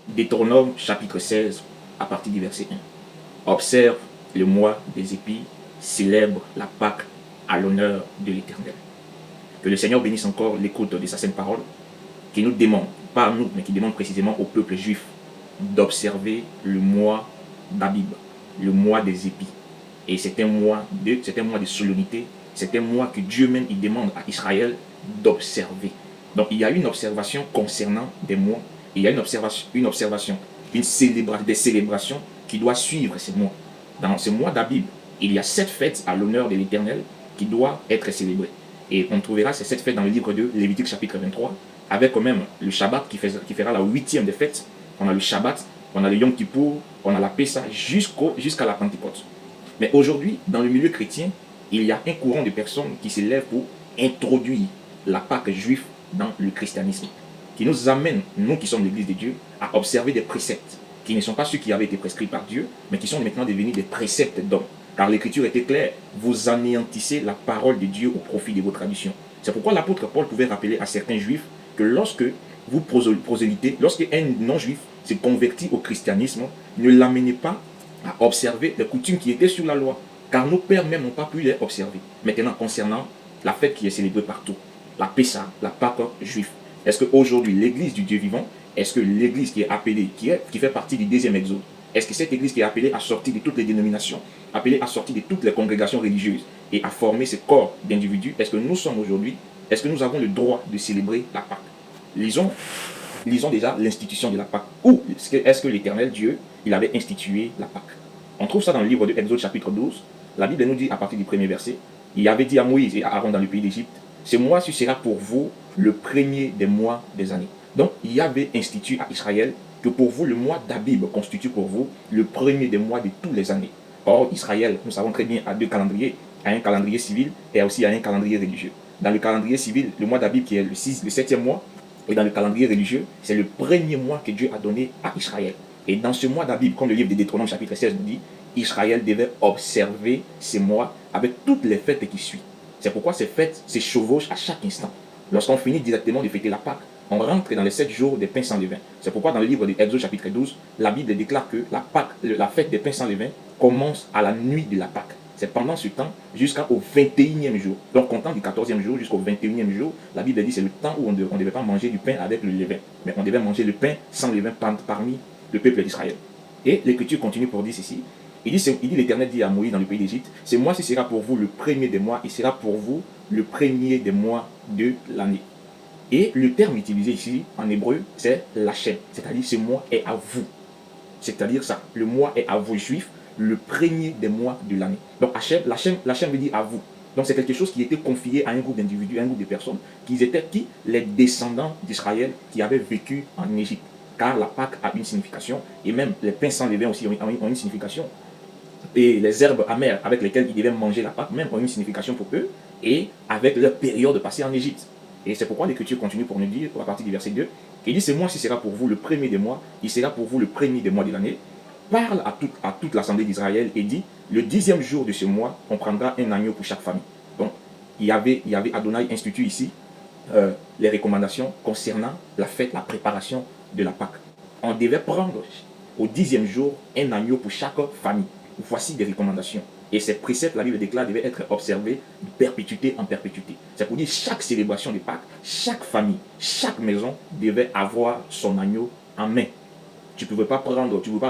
Deutéronome chapitre 16, à partir du verset 1. Observe le mois des épis, célèbre la Pâque à l'honneur de l'Éternel. Que le Seigneur bénisse encore l'écoute de sa sainte parole, qui nous demande, pas à nous, mais qui demande précisément au peuple juif d'observer le mois d'Abib, le mois des épis. Et c'est un mois de solennité, c'est un mois que Dieu même il demande à Israël d'observer. Donc il y a une observation concernant des mois, il y a des célébrations qui doivent suivre ces mois. Dans ce mois d'Abib, il y a 7 fêtes à l'honneur de l'Éternel qui doivent être célébrées. Et on trouvera ces 7 fêtes dans le livre de Lévitique chapitre 23, avec quand même le Shabbat qui fera la 8e des fêtes. On a le Shabbat, on a le Yom Kippour, on a la Pessa jusqu'à la Pentecôte. Mais aujourd'hui, dans le milieu chrétien, il y a un courant de personnes qui s'élèvent pour introduire la Pâque juive dans le christianisme, qui nous amène, nous qui sommes l'Église de Dieu, à observer des préceptes qui ne sont pas ceux qui avaient été prescrits par Dieu, mais qui sont maintenant devenus des préceptes d'hommes. Car l'Écriture était claire, vous anéantissez la parole de Dieu au profit de vos traditions. C'est pourquoi l'apôtre Paul pouvait rappeler à certains juifs que lorsque vous prosélytez, lorsqu'un non-juif se convertit au christianisme, ne l'amenez pas à observer les coutumes qui étaient sur la loi, car nos pères même n'ont pas pu les observer. Maintenant, concernant la fête qui est célébrée partout, la Pessa, la Pâque juive, est-ce qu'aujourd'hui, l'Église du Dieu vivant, est-ce que l'Église qui est appelée, qui fait partie du deuxième exode, est-ce que cette Église qui est appelée à sortir de toutes les dénominations, appelée à sortir de toutes les congrégations religieuses et à former ce corps d'individus, est-ce que nous sommes aujourd'hui, est-ce que nous avons le droit de célébrer la Pâque? Lisons déjà l'institution de la Pâque. Où est-ce que l'Éternel Dieu, il avait institué la Pâque? On trouve ça dans le livre de Exode chapitre 12. La Bible nous dit à partir du premier verset, il avait dit à Moïse et à Aaron dans le pays d'Égypte, ce mois-ci sera pour vous le premier des mois des années. Donc, il y avait institué à Israël que pour vous, le mois d'Abib constitue pour vous le premier des mois de toutes les années. Or, Israël, nous savons très bien, a deux calendriers, a un calendrier civil et aussi a un calendrier religieux. Dans le calendrier civil, le mois d'Abib qui est le 7e mois, et dans le calendrier religieux, c'est le premier mois que Dieu a donné à Israël. Et dans ce mois d'Abib, comme le livre de Deutéronome chapitre 16 nous dit, Israël devait observer ces mois avec toutes les fêtes qui suivent. C'est pourquoi ces fêtes se chevauchent à chaque instant. Lorsqu'on finit directement de fêter la Pâque, on rentre dans les 7 jours des pains sans levain. C'est pourquoi dans le livre de Exode chapitre 12, la Bible déclare que la fête des pains sans levain commence à la nuit de la Pâque. C'est pendant ce temps jusqu'au 21e jour. Donc, comptant du 14e jour jusqu'au 21e jour, la Bible dit que c'est le temps où on ne devait pas manger du pain avec le levain, mais on devait manger le pain sans levain parmi le peuple d'Israël. Et l'Écriture continue pour dire ceci. Il dit l'Éternel dit à Moïse dans le pays d'Égypte, ce mois-ci sera pour vous le premier des mois, et sera pour vous le premier des mois de l'année. Et le terme utilisé ici en hébreu, c'est Lachem, c'est-à-dire ce mois est à vous. C'est-à-dire ça, le mois est à vous juifs, le premier des mois de l'année. Donc Lachem veut dire à vous. Donc c'est quelque chose qui était confié à un groupe d'individus, à un groupe de personnes, qui étaient les descendants d'Israël qui avaient vécu en Égypte. Car la Pâque a une signification, et même les pains sans levain aussi ont une signification. Et les herbes amères avec lesquelles ils devaient manger la Pâque même ont une signification pour eux, et avec leur période passée en Égypte. Et c'est pourquoi l'Écriture continue pour nous dire, à partir du verset 2, il dit, ce mois-ci sera pour vous le premier des mois, il sera pour vous le premier des mois de l'année. Parle à toute l'assemblée d'Israël et dit, le 10e jour de ce mois, on prendra un agneau pour chaque famille. Donc, il y avait Adonai institué ici les recommandations concernant la fête, la préparation de la Pâque. On devait prendre au 10e jour un agneau pour chaque famille. Voici des recommandations. Et ces préceptes, la Bible déclare, devaient être observés de perpétuité en perpétuité. C'est pour dire chaque célébration de Pâques, chaque famille, chaque maison devait avoir son agneau en main. Tu ne peux pas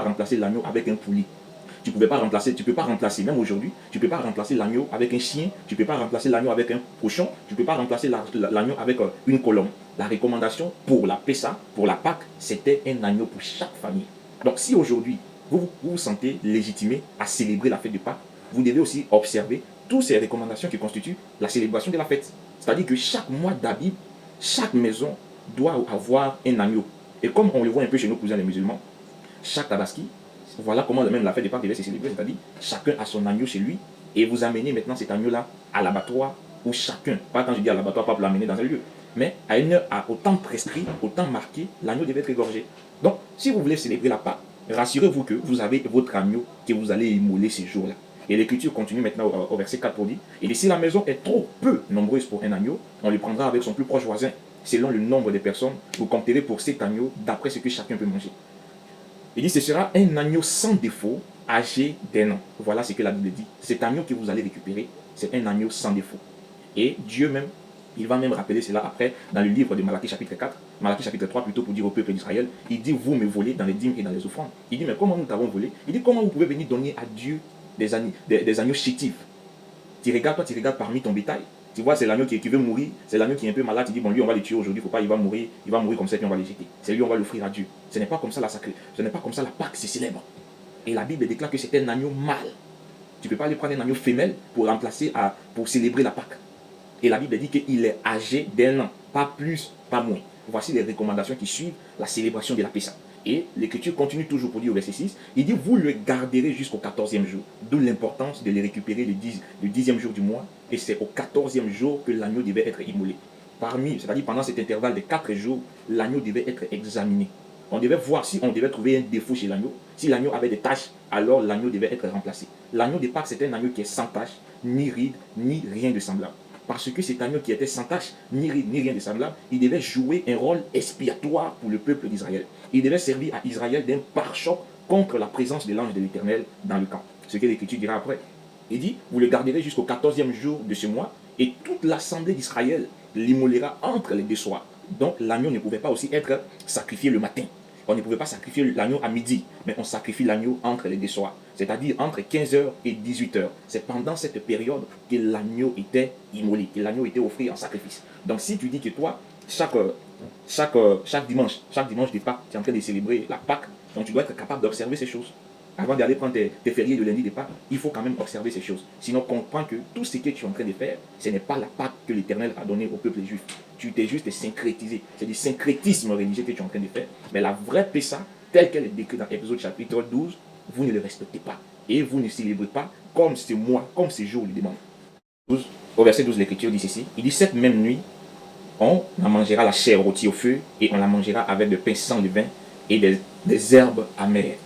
remplacer l'agneau avec un poulet. Tu peux pas remplacer, même aujourd'hui, tu ne peux pas remplacer l'agneau avec un chien, tu ne peux pas remplacer l'agneau avec un cochon, tu ne peux pas remplacer l'agneau avec une colombe. La recommandation pour la Pessa, pour la Pâque, c'était un agneau pour chaque famille. Donc si aujourd'hui, vous vous sentez légitimé à célébrer la fête de Pâques, vous devez aussi observer toutes ces recommandations qui constituent la célébration de la fête. C'est-à-dire que chaque mois d'Abib, chaque maison doit avoir un agneau. Et comme on le voit un peu chez nos cousins les musulmans, chaque tabaski, voilà comment même la fête de Pâques devait se célébrer, c'est-à-dire chacun a son agneau chez lui, et vous amenez maintenant cet agneau-là à l'abattoir, où chacun, pas quand je dis à l'abattoir, pas pour l'amener dans un lieu, mais au temps prescrit, au temps marqué, l'agneau devait être égorgé. Donc, si vous voulez célébrer la Pâque, rassurez-vous que vous avez votre agneau que vous allez immoler ces jours-là. Et l'Écriture continue maintenant au verset 4 pour dire, et si la maison est trop peu nombreuse pour un agneau, on le prendra avec son plus proche voisin, selon le nombre de personnes, vous compterez pour cet agneau d'après ce que chacun peut manger. Il dit, ce sera un agneau sans défaut, âgé d'1 an. Voilà ce que la Bible dit. Cet agneau que vous allez récupérer, c'est un agneau sans défaut. Et Dieu même, il va même rappeler cela après dans le livre de Malachie chapitre 4, Malachie chapitre 3 plutôt, pour dire au peuple d'Israël, il dit, vous me volez dans les dîmes et dans les offrandes. Il dit, mais comment nous t'avons volé? Il dit, comment vous pouvez venir donner à Dieu des agneaux chétifs? Tu regardes parmi ton bétail. Tu vois, c'est l'agneau qui veut mourir, c'est l'agneau qui est un peu malade, tu dis, bon, lui, on va le tuer aujourd'hui, il faut pas, il va mourir comme ça, puis on va le jeter. C'est lui, on va l'offrir à Dieu. Ce n'est pas comme ça ce n'est pas comme ça la Pâque se célèbre. Et la Bible déclare que c'est un agneau mâle. Tu ne peux pas aller prendre un agneau femelle pour pour célébrer la Pâque. Et la Bible dit qu'il est âgé d'1 an, pas plus, pas moins. Voici les recommandations qui suivent la célébration de la Pessa. Et l'Écriture continue toujours pour dire au verset 6, il dit, vous le garderez jusqu'au 14e jour. D'où l'importance de les récupérer le 10e jour du mois. Et c'est au 14e jour que l'agneau devait être immolé. C'est-à-dire pendant cet intervalle de 4 jours, l'agneau devait être examiné. On devait voir si on devait trouver un défaut chez l'agneau. Si l'agneau avait des taches, alors l'agneau devait être remplacé. L'agneau de Pâques, c'est un agneau qui est sans taches, ni rides, ni rien de semblable. Parce que cet agneau qui était sans tache, ni rides, ni rien de semblable, il devait jouer un rôle expiatoire pour le peuple d'Israël. Il devait servir à Israël d'un pare-choc contre la présence de l'ange de l'Éternel dans le camp. Ce que l'Écriture dira après. Il dit, vous le garderez jusqu'au 14e jour de ce mois, et toute l'assemblée d'Israël l'immolera entre les deux soirs. Donc l'agneau ne pouvait pas aussi être sacrifié le matin. On ne pouvait pas sacrifier l'agneau à midi, mais on sacrifie l'agneau entre les deux soirs, c'est-à-dire entre 15h et 18h. C'est pendant cette période que l'agneau était immolé, que l'agneau était offert en sacrifice. Donc si tu dis que toi, chaque dimanche de Pâques, tu es en train de célébrer la Pâque, donc tu dois être capable d'observer ces choses. Avant d'aller prendre tes fériés de lundi de Pâques, il faut quand même observer ces choses. Sinon, comprends que tout ce que tu es en train de faire, ce n'est pas la Pâque que l'Éternel a donnée au peuple juif. Tu t'es juste syncrétisé. C'est du syncrétisme religieux que tu es en train de faire. Mais la vraie Pessa, telle qu'elle est décrite dans Exode chapitre 12, vous ne le respectez pas. Et vous ne célébrez pas comme ce mois, comme ce jour le demande. Au verset 12, l'Écriture dit ceci. Il dit, cette même nuit, on en mangera la chair rôtie au feu, et on la mangera avec de pain sans levain et des herbes amères.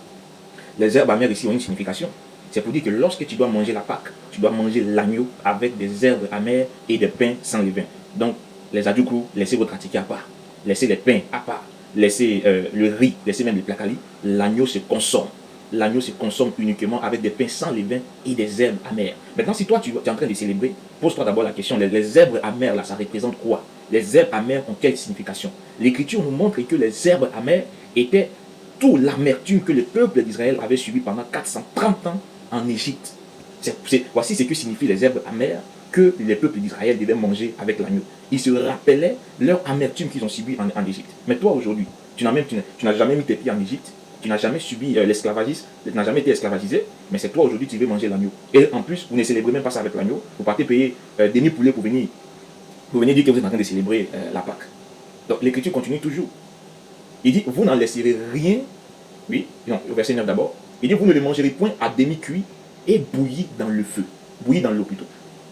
Les herbes amères ici ont une signification. C'est pour dire que lorsque tu dois manger la Pâque, tu dois manger l'agneau avec des herbes amères et des pains sans levain. Donc, les adjoucous, laissez votre attiqué à part. Laissez les pains à part. Laissez le riz, laissez même les placalis. L'agneau se consomme. L'agneau se consomme uniquement avec des pains sans levain et des herbes amères. Maintenant, si toi tu es en train de célébrer, pose-toi d'abord la question, les herbes amères là, ça représente quoi? Les herbes amères ont quelle signification? L'Écriture nous montre que les herbes amères étaient toute l'amertume que le peuple d'Israël avait subi pendant 430 ans en Égypte. Voici ce que signifient les herbes amères que les peuples d'Israël devaient manger avec l'agneau. Ils se rappelaient leur amertume qu'ils ont subi en Égypte. Mais toi aujourd'hui, tu n'as jamais mis tes pieds en Égypte, tu n'as jamais subi l'esclavagisme, tu n'as jamais été esclavagisé, mais c'est toi aujourd'hui qui veux manger l'agneau. Et en plus, vous ne célébrez même pas ça avec l'agneau, vous partez payer demi-poulet pour venir dire que vous êtes en train de célébrer la Pâque. Donc l'Écriture continue toujours. Il dit, vous n'en laisserez rien, oui, non, au verset 9 d'abord, il dit, vous ne le mangerez point à demi-cuit et bouilli dans le feu, bouilli dans l'eau plutôt.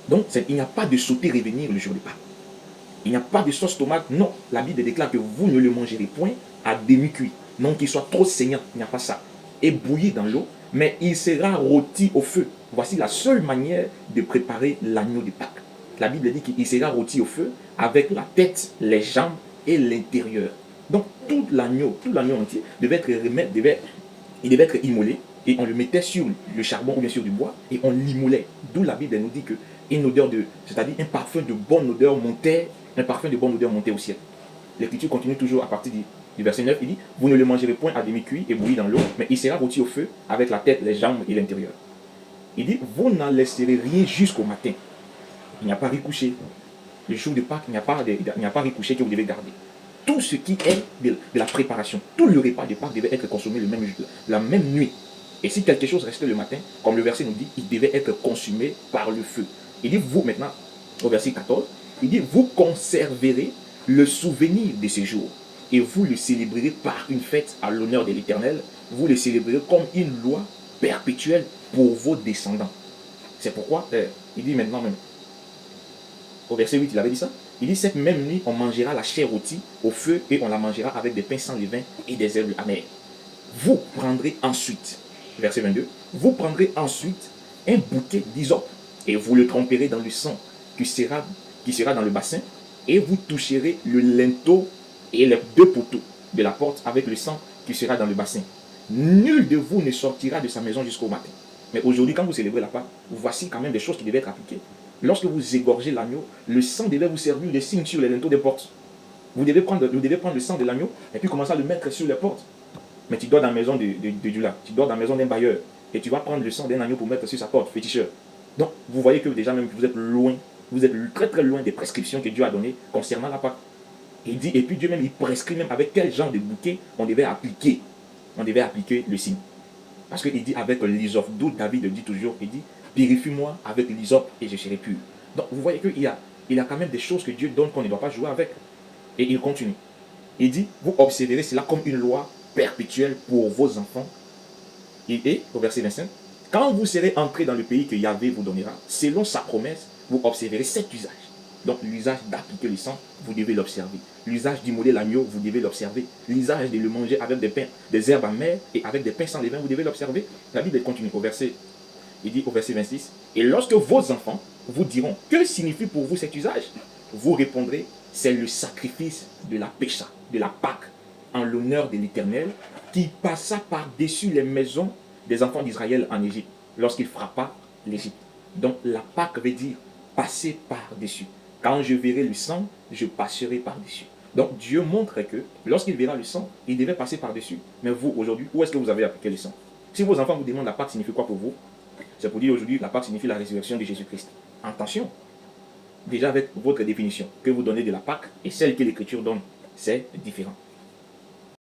Donc, il n'y a pas de sauter revenir le jour de Pâques. Il n'y a pas de sauce tomate, non. La Bible déclare que vous ne le mangerez point à demi-cuit, non qu'il soit trop saignant, il n'y a pas ça. Et bouilli dans l'eau, mais il sera rôti au feu. Voici la seule manière de préparer l'agneau de Pâques. La Bible dit qu'il sera rôti au feu avec la tête, les jambes et l'intérieur. Donc tout l'agneau entier devait être immolé et on le mettait sur le charbon ou bien sur du bois et on l'immolait. D'où la Bible nous dit que une odeur c'est-à-dire un parfum de bonne odeur montait au ciel. L'Écriture continue toujours à partir du verset 9, il dit, vous ne le mangerez point à demi-cuit et bouilli dans l'eau, mais il sera rôti au feu avec la tête, les jambes et l'intérieur. Il dit, vous n'en laisserez rien jusqu'au matin. Il n'y a pas riz couché. Le jour de Pâques, il n'y a pas riz couché que vous devez garder. Tout ce qui est de la préparation, tout le repas de Pâques devait être consommé la même nuit. Et si quelque chose restait le matin, comme le verset nous dit, il devait être consumé par le feu. Il dit, vous maintenant, au verset 14, il dit, vous conserverez le souvenir de ces jours et vous le célébrerez par une fête à l'honneur de l'Éternel. Vous le célébrerez comme une loi perpétuelle pour vos descendants. C'est pourquoi, il dit maintenant même, au verset 8, il avait dit ça. Il dit, cette même nuit, on mangera la chair rôtie au feu et on la mangera avec des pains sans levain et des herbes amères. Vous prendrez ensuite, verset 22, vous prendrez ensuite un bouquet d'hysope et vous le tremperez dans le sang qui sera dans le bassin et vous toucherez le linteau et les deux poteaux de la porte avec le sang qui sera dans le bassin. Nul de vous ne sortira de sa maison jusqu'au matin. Mais aujourd'hui, quand vous célébrez la Pâque, voici quand même des choses qui devaient être appliquées. Lorsque vous égorgez l'agneau, le sang devait vous servir de signe sur les linteaux des portes. Vous devez prendre le sang de l'agneau et puis commencer à le mettre sur les portes. Mais tu dors dans la maison de Dula, tu dors dans la maison d'un bailleur et tu vas prendre le sang d'un agneau pour mettre sur sa porte, féticheur. Donc, vous voyez que déjà même vous êtes loin, vous êtes très très loin des prescriptions que Dieu a données concernant la Pâque. Il dit, et puis Dieu même, il prescrit même avec quel genre de bouquet on devait appliquer. On devait appliquer le signe. Parce qu'il dit avec l'hysope, d'où David dit toujours, il dit, purifie-moi avec l'hysope et je serai pur. Donc vous voyez qu'il y a quand même des choses que Dieu donne qu'on ne doit pas jouer avec. Et il continue. Il dit, vous observerez cela comme une loi perpétuelle pour vos enfants. Et au verset 25, quand vous serez entrés dans le pays que Yahvé vous donnera, selon sa promesse, vous observerez cet usage. Donc l'usage d'appliquer le sang, vous devez l'observer. L'usage d'immoler l'agneau, vous devez l'observer. L'usage de le manger avec des pains, des herbes amères et avec des pains sans levain, vous devez l'observer. La Bible continue au verset, il dit au verset 26, et lorsque vos enfants vous diront, que signifie pour vous cet usage? Vous répondrez, c'est le sacrifice de la pécha, de la Pâque, en l'honneur de l'Éternel, qui passa par-dessus les maisons des enfants d'Israël en Égypte, lorsqu'il frappa l'Égypte. Donc la Pâque veut dire passer par-dessus. Quand je verrai le sang, je passerai par-dessus. Donc Dieu montre que lorsqu'il verra le sang, il devait passer par-dessus. Mais vous, aujourd'hui, où est-ce que vous avez appliqué le sang? Si vos enfants vous demandent la Pâque signifie quoi pour vous? C'est pour dire aujourd'hui, la Pâque signifie la résurrection de Jésus-Christ. Attention, déjà avec votre définition que vous donnez de la Pâque et celle que l'Écriture donne, c'est différent.